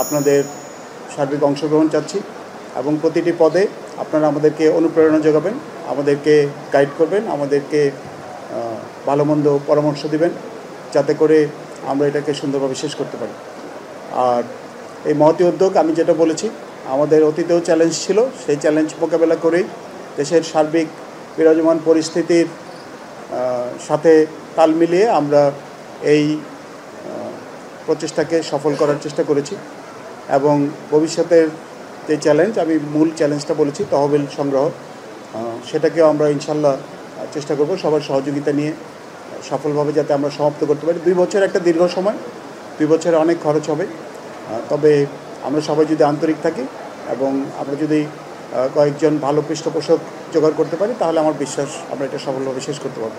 আপনাদের সার্বিক অংশগ্রহণ চাচ্ছি এবং প্রতিটি পদে আপনারা আমাদেরকে অনুপ্রেরণা যোগাবেন, আমাদেরকে গাইড করবেন, আমাদেরকে ভালো মন্দ পরামর্শ দিবেন, যাতে করে আমরা এটাকে সুন্দরভাবে শেষ করতে পারি। আর এই মহতী উদ্যোগ আমি যেটা বলেছি, আমাদের অতীতেও চ্যালেঞ্জ ছিল, সেই চ্যালেঞ্জ মোকাবেলা করেই দেশের সার্বিক বিরাজমান পরিস্থিতির সাথে তাল মিলিয়ে আমরা এই প্রচেষ্টাকে সফল করার চেষ্টা করেছি। এবং ভবিষ্যতের যে চ্যালেঞ্জ, আমি মূল চ্যালেঞ্জটা বলেছি তহবিল সংগ্রহ, সেটাকেও আমরা ইনশাল্লাহ চেষ্টা করব সবার সহযোগিতা নিয়ে সফলভাবে যাতে আমরা সমাপ্ত করতে পারি। 2 বছর একটা দীর্ঘ সময়, 2 বছরে অনেক খরচ হবে, তবে আমরা সবাই যদি আন্তরিক থাকি এবং আমরা যদি কয়েকজন ভালো পৃষ্ঠপোষক জোগাড় করতে পারি, তাহলে আমার বিশ্বাস আমরা এটা সফলভাবে শেষ করতে পারব।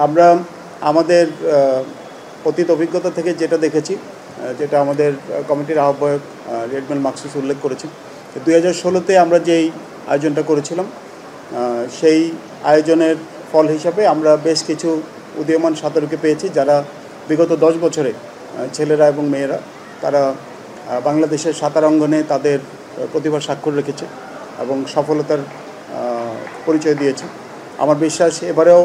আমরা আমাদের অতীত অভিজ্ঞতা থেকে যেটা দেখেছি, যেটা আমাদের কমিটির আহ্বায়ক রেডমেল মাকসুস উল্লেখ করেছেন, 2016-তে আমরা যেই আয়োজনটা করেছিলাম, সেই আয়োজনের ফল হিসাবে আমরা বেশ কিছু উদীয়মান সাঁতারুকে পেয়েছি, যারা বিগত 10 বছরে ছেলেরা এবং মেয়েরা তারা বাংলাদেশের সাঁতার অঙ্গনে তাদের প্রতিভা স্বাক্ষর রেখেছে এবং সফলতার পরিচয় দিয়েছে। আমার বিশ্বাস এবারেও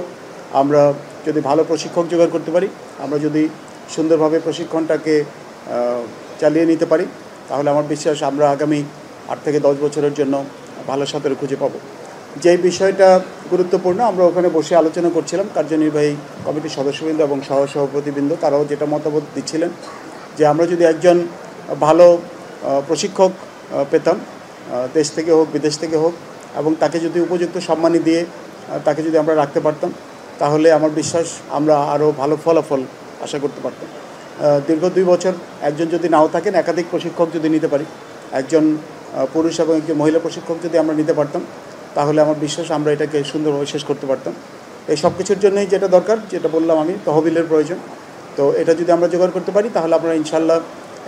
আমরা যদি ভালো প্রশিক্ষক জোগাড় করতে পারি, আমরা যদি সুন্দরভাবে প্রশিক্ষণটাকে চালিয়ে নিতে পারি, তাহলে আমার বিশ্বাস আমরা আগামী 8 থেকে 10 বছরের জন্য ভালো সাঁতারু খুঁজে পাবো। যেই বিষয়টা গুরুত্বপূর্ণ, আমরা ওখানে বসে আলোচনা করছিলাম, কার্যনির্বাহী কমিটির সদস্যবৃন্দ এবং সহসভাপতিবৃন্দ তারাও যেটা মতামত দিচ্ছিলেন যে আমরা যদি একজন ভালো প্রশিক্ষক পেতাম, দেশ থেকে হোক বিদেশ থেকে হোক, এবং তাকে যদি উপযুক্ত সম্মানী দিয়ে তাকে যদি আমরা রাখতে পারতাম, তাহলে আমার বিশ্বাস আমরা আরও ভালো ফলাফল আশা করতে পারতাম। দীর্ঘ 2 বছর একজন যদি নাও থাকেন, একাধিক প্রশিক্ষক যদি নিতে পারি, একজন পুরুষ এবং একজন মহিলা প্রশিক্ষক যদি আমরা নিতে পারতাম, তাহলে আমার বিশ্বাস আমরা এটাকে সুন্দরভাবে শেষ করতে পারতাম। এই সব কিছুর জন্যই যেটা দরকার, যেটা বললাম আমি, তহবিলের প্রয়োজন। তো এটা যদি আমরা জোগাড় করতে পারি, তাহলে আমরা ইনশাল্লাহ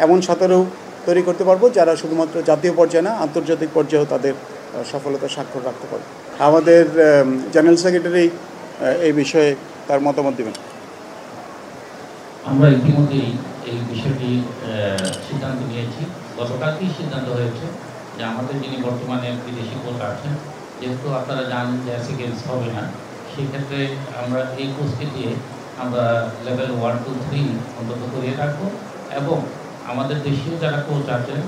এমন সাঁতারু তৈরি করতে পারবো যারা শুধুমাত্র জাতীয় পর্যায়ে না, আন্তর্জাতিক পর্যায়েও তাদের সফলতার স্বাক্ষর রাখতে পারবে। আমাদের জেনারেল সেক্রেটারি এই বিষয়ে তার মতামত দেবেন। আমরা ইতিমধ্যেই এই বিষয়টি সিদ্ধান্ত নিয়েছি। গতকালকেই সিদ্ধান্ত হয়েছে যে আমাদের যিনি বর্তমানে বিদেশি কোচ আছেন, যেহেতু আপনারা জানেন যে এসএ গেমস হবে না, সেক্ষেত্রে আমরা এই কোচকে দিয়ে আমরা লেভেল 1, 2, 3 অন্তত করিয়ে রাখবো এবং আমাদের দেশীয় যারা কোচ আছেন,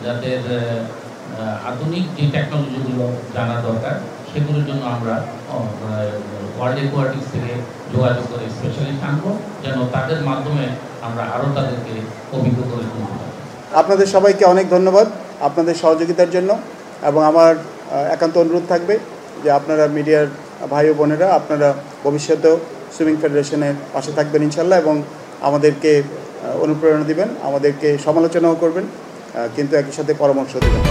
যাদের আধুনিক যে টেকনোলজিগুলো জানা দরকার, সেগুলোর জন্য আমরা ওয়ার্ল্ড অ্যাকোয়াটিক্স থেকে যোগাযোগ করে স্পেশালিস্ট আনবো, যেন তাদের মাধ্যমে আমরা আরও তাদেরকে অভিজ্ঞ করে তুলতে পারি। আপনাদের সবাইকে অনেক ধন্যবাদ আপনাদের সহযোগিতার জন্য, এবং আমার একান্ত অনুরোধ থাকবে যে আপনারা মিডিয়ার ভাই ও বোনেরা আপনারা ভবিষ্যতেও সুইমিং ফেডারেশনের পাশে থাকবেন ইনশাল্লাহ, এবং আমাদেরকে অনুপ্রেরণা দিবেন, আমাদেরকে সমালোচনাও করবেন, কিন্তু একই সাথে পরামর্শ দেবেন।